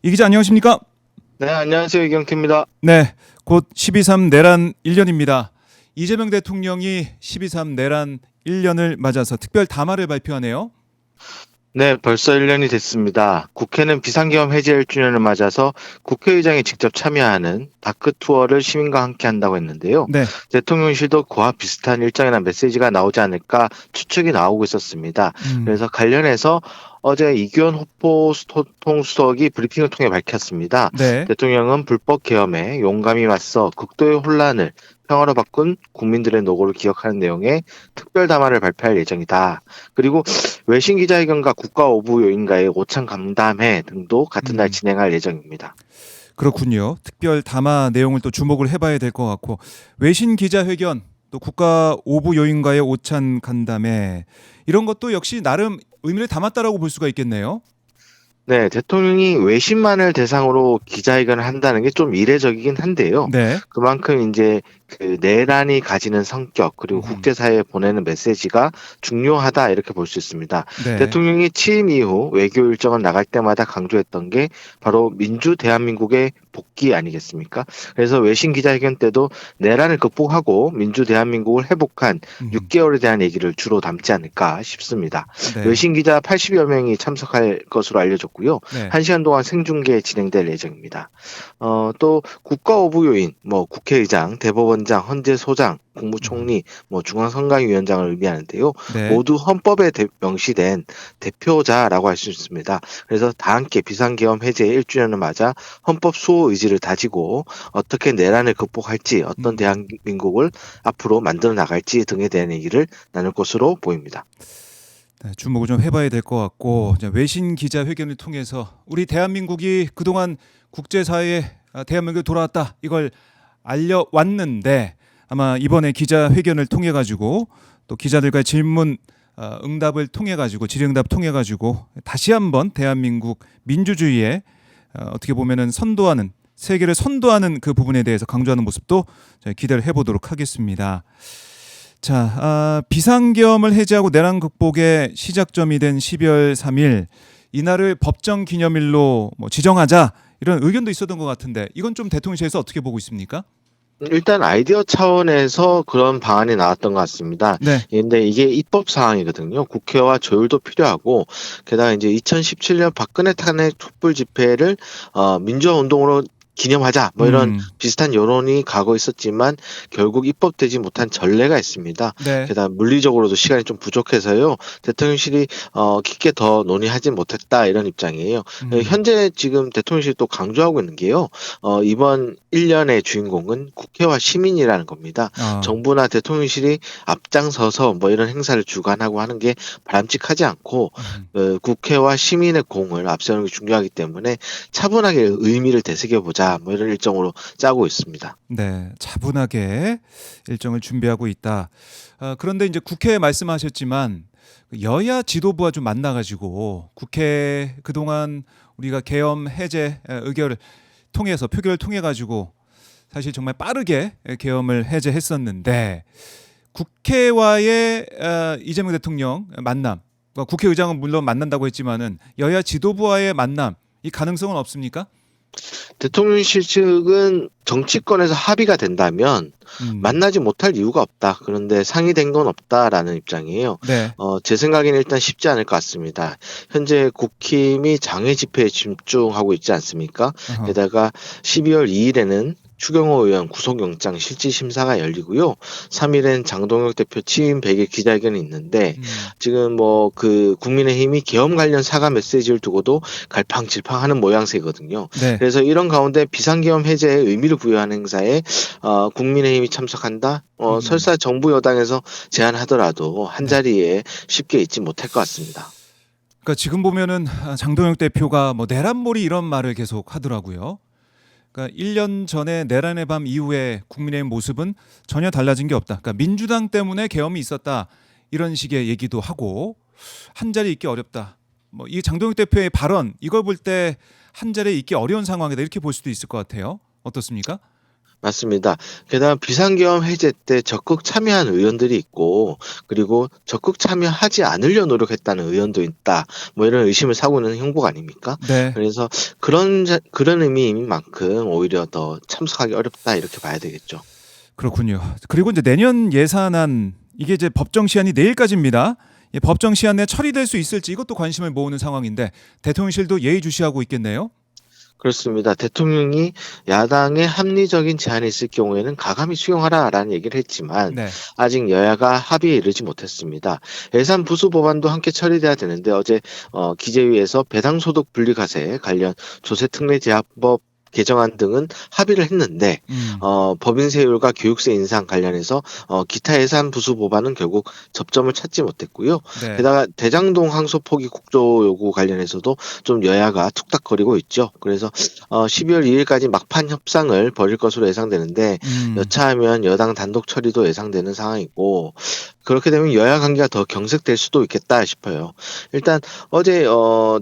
이 기자 안녕하십니까? 네, 안녕하세요. 이경태입니다. 네, 곧 12.3 내란 1년입니다. 이재명 대통령이 12.3 내란 1년을 맞아서 특별 담화를 발표하네요. 네, 벌써 1년이 됐습니다. 국회는 비상계엄 해제 1주년을 맞아서 국회의장이 직접 참여하는 다크 투어를 시민과 함께 한다고 했는데요. 네, 대통령실도 그와 비슷한 일정이나 메시지가 나오지 않을까 추측이 나오고 있었습니다. 음, 그래서 관련해서 어제 이규현 후보통수석이 브리핑을 통해 밝혔습니다. 네, 대통령은 불법 계엄에 용감히 맞서 극도의 혼란을 평화로 바꾼 국민들의 노고를 기억하는 내용의 특별 담화를 발표할 예정이다. 그리고 외신 기자회견과 국가 오부 요인과의 오찬 간담회 등도 같은 날 음, 진행할 예정입니다. 그렇군요. 특별 담화 내용을 또 주목을 해봐야 될 것 같고 외신 기자회견 또 국가 오부 요인과의 오찬 간담회 이런 것도 역시 나름 의미를 담았다라고 볼 수가 있겠네요. 네, 대통령이 외신만을 대상으로 기자회견을 한다는 게 좀 이례적이긴 한데요. 네, 그만큼 이제 그 내란이 가지는 성격 그리고 음, 국제사회에 보내는 메시지가 중요하다 이렇게 볼 수 있습니다. 네, 대통령이 취임 이후 외교 일정을 나갈 때마다 강조했던 게 바로 민주 대한민국의 복귀 아니겠습니까? 그래서 외신 기자회견 때도 내란을 극복하고 민주 대한민국을 회복한 음, 6개월에 대한 얘기를 주로 담지 않을까 싶습니다. 네, 외신 기자 80여 명이 참석할 것으로 알려졌고요. 네, 1시간 동안 생중계 진행될 예정입니다. 또 국가 오부 요인, 뭐 국회의장, 대법원장, 헌재소장, 음, 국무총리, 뭐 중앙선관위원장을 의미하는데요. 네. 모두 헌법에 명시된 대표자라고 할 수 있습니다. 그래서 다 함께 비상계엄 해제 1주년을 맞아 헌법 수호 의지를 다지고 어떻게 내란을 극복할지, 어떤 음. 대한민국을 앞으로 만들어 나갈지 등에 대한 얘기를 나눌 것으로 보입니다. 네, 주목을 좀 해봐야 될 것 같고 이제 외신 기자회견을 통해서 우리 대한민국이 그동안 국제사회에 대한민국에 돌아왔다 이걸 알려왔는데 아마 이번에 기자회견을 통해 가지고 또 기자들과의 질문 응답을 통해 가지고 질의응답 통해 가지고 다시 한번 대한민국 민주주의에 어떻게 보면은 선도하는 세계를 선도하는 그 부분에 대해서 강조하는 모습도 저희 기대를 해보도록 하겠습니다. 자, 비상계엄을 해제하고 내란 극복의 시작점이 된 12월 3일 이날을 법정 기념일로 뭐 지정하자 이런 의견도 있었던 것 같은데 이건 좀 대통령실에서 어떻게 보고 있습니까? 일단 아이디어 차원에서 그런 방안이 나왔던 것 같습니다. 네, 근데 이게 입법 사항이거든요. 국회와 조율도 필요하고, 게다가 이제 2017년 박근혜 탄핵 촛불 집회를 민주화 운동으로 기념하자 뭐 이런 음, 비슷한 여론이 가고 있었지만 결국 입법되지 못한 전례가 있습니다. 네, 게다가 물리적으로도 시간이 좀 부족해서요. 대통령실이 깊게 더 논의하지 못했다 이런 입장이에요. 음, 현재 지금 대통령실이 또 강조하고 있는 게요. 이번 1년의 주인공은 국회와 시민이라는 겁니다. 아, 정부나 대통령실이 앞장서서 뭐 이런 행사를 주관하고 하는 게 바람직하지 않고 음, 국회와 시민의 공을 앞세우는 게 중요하기 때문에 차분하게 의미를 되새겨보자 뭐 이런 일정으로 짜고 있습니다. 네, 차분하게 일정을 준비하고 있다. 그런데 이제 국회 말씀하셨지만 그 여야 지도부와 좀 만나가지고 국회 그동안 우리가 계엄 해제 의결을 통해서 표결을 통해 가지고 사실 정말 빠르게 계엄을 해제했었는데 국회와의 이재명 대통령 만남, 국회의장은 물론 만난다고 했지만은 여야 지도부와의 만남 이 가능성은 없습니까? 대통령실 측은 정치권에서 합의가 된다면 음, 만나지 못할 이유가 없다. 그런데 상의된 건 없다라는 입장이에요. 네, 제 생각에는 일단 쉽지 않을 것 같습니다. 현재 국힘이 장외 집회에 집중하고 있지 않습니까? 어허, 게다가 12월 2일에는 추경호 의원 구속영장 실질심사가 열리고요. 3일엔 장동혁 대표 취임 100일 기자회견이 있는데 음, 지금 뭐 그 국민의힘이 계엄 관련 사과 메시지를 두고도 갈팡질팡하는 모양새거든요. 네, 그래서 이런 가운데 비상계엄 해제에 의미를 부여하는 행사에 국민의힘이 참석한다? 음. 설사 정부 여당에서 제안하더라도 한 네. 자리에 쉽게 있지 못할 것 같습니다. 그러니까 지금 보면은 장동혁 대표가 뭐 내란몰이 이런 말을 계속 하더라고요. 그러니까 1년 전에 내란의 밤 이후에 국민의힘 모습은 전혀 달라진 게 없다. 그러니까 민주당 때문에 계엄이 있었다. 이런 식의 얘기도 하고 한 자리에 있기 어렵다. 뭐 이 장동혁 대표의 발언 이걸 볼 때 한 자리에 있기 어려운 상황이다. 이렇게 볼 수도 있을 것 같아요. 어떻습니까? 맞습니다. 게다가 비상계엄 해제 때 적극 참여한 의원들이 있고, 그리고 적극 참여하지 않으려 노력했다는 의원도 있다. 뭐 이런 의심을 사고 있는 형국 아닙니까? 네. 그래서 그런 의미인 만큼 오히려 더 참석하기 어렵다 이렇게 봐야 되겠죠. 그렇군요. 그리고 이제 내년 예산안 이게 이제 법정 시한이 내일까지입니다. 이 법정 시한 내 처리될 수 있을지 이것도 관심을 모으는 상황인데 대통령실도 예의주시하고 있겠네요. 그렇습니다. 대통령이 야당의 합리적인 제안이 있을 경우에는 가감히 수용하라라는 얘기를 했지만 네. 아직 여야가 합의에 이르지 못했습니다. 예산 부수 법안도 함께 처리돼야 되는데 어제 기재위에서 배당소득 분리과세 관련 조세특례제한법 개정안 등은 합의를 했는데 음. 법인세율과 교육세 인상 관련해서 기타 예산 부수 법안은 결국 접점을 찾지 못했고요. 네. 게다가 대장동 항소 포기 국조 요구 관련해서도 좀 여야가 툭닥거리고 있죠. 그래서 12월 2일까지 막판 협상을 벌일 것으로 예상되는데 여차하면 여당 단독 처리도 예상되는 상황이고 그렇게 되면 여야 관계가 더 경색될 수도 있겠다 싶어요. 일단 어제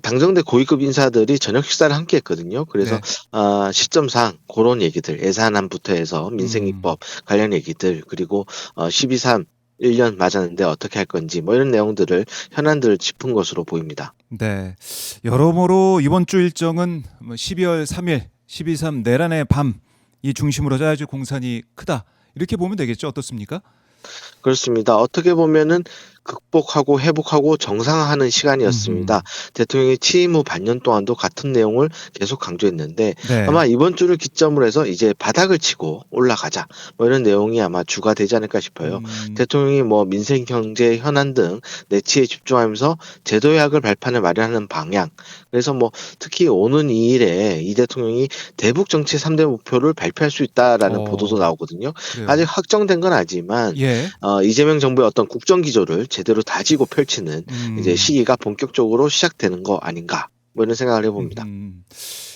당정대 고위급 인사들이 저녁 식사를 함께 했거든요. 그래서 네. 시점상 그런 얘기들 예산안부터 해서 음. 민생입법 관련 얘기들 그리고 12.3 1년 맞았는데 어떻게 할 건지 뭐 이런 내용들을 현안들을 짚은 것으로 보입니다. 네. 여러모로 이번 주 일정은 12월 3일 12.3 내란의 밤 이 중심으로 짜여질 공산이 크다. 이렇게 보면 되겠죠. 어떻습니까? 그렇습니다. 어떻게 보면은 극복하고 회복하고 정상화하는 시간이었습니다. 대통령이 취임 후 반년 동안도 같은 내용을 계속 강조했는데 네. 아마 이번 주를 기점으로 해서 이제 바닥을 치고 올라가자 뭐 이런 내용이 아마 주가 되지 않을까 싶어요. 대통령이 뭐 민생 경제 현안 등 내치에 집중하면서 제도약을 발판을 마련하는 방향. 그래서 뭐 특히 오는 2일에 이 대통령이 대북 정치 3대 목표를 발표할 수 있다라는 보도도 나오거든요. 그래요. 아직 확정된 건 아니지만 예. 이재명 정부의 어떤 국정 기조를 제대로 다지고 펼치는 이제 시기가 본격적으로 시작되는 거 아닌가 뭐 이런 생각을 해봅니다.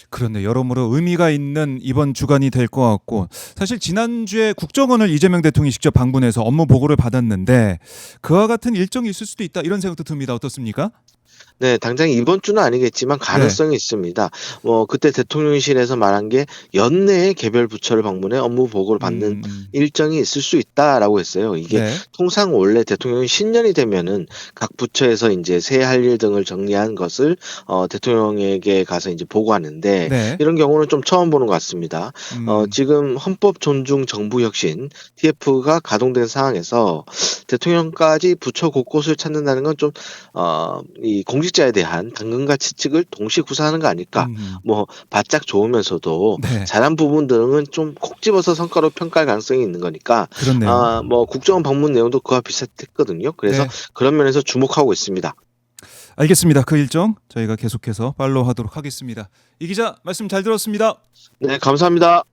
그렇네. 여러모로 의미가 있는 이번 주간이 될 것 같고 사실 지난주에 국정원을 이재명 대통령이 직접 방문해서 업무 보고를 받았는데 그와 같은 일정이 있을 수도 있다 이런 생각도 듭니다. 어떻습니까? 네, 당장 이번 주는 아니겠지만 가능성이 있습니다. 그때 대통령실에서 말한 게 연내에 개별 부처를 방문해 업무 보고를 받는 일정이 있을 수 있다라고 했어요. 이게 네. 통상 원래 대통령이 신년이 되면은 각 부처에서 이제 새해 할 일 등을 정리한 것을 대통령에게 가서 이제 보고하는데 네. 이런 경우는 좀 처음 보는 것 같습니다. 지금 헌법 존중 정부 혁신 TF가 가동된 상황에서 대통령까지 부처 곳곳을 찾는다는 건 좀 이 공직자에 대한 당근과 치측을 동시에 구사하는 거 아닐까? 뭐 바짝 좋으면서도 네. 잘한 부분 등은 좀 콕 집어서 성과로 평가할 가능성이 있는 거니까 그렇네요. 뭐 국정원 방문 내용도 그와 비슷했거든요. 그래서 네. 그런 면에서 주목하고 있습니다. 알겠습니다. 그 일정 저희가 계속해서 팔로우하도록 하겠습니다. 이 기자 말씀 잘 들었습니다. 네, 감사합니다.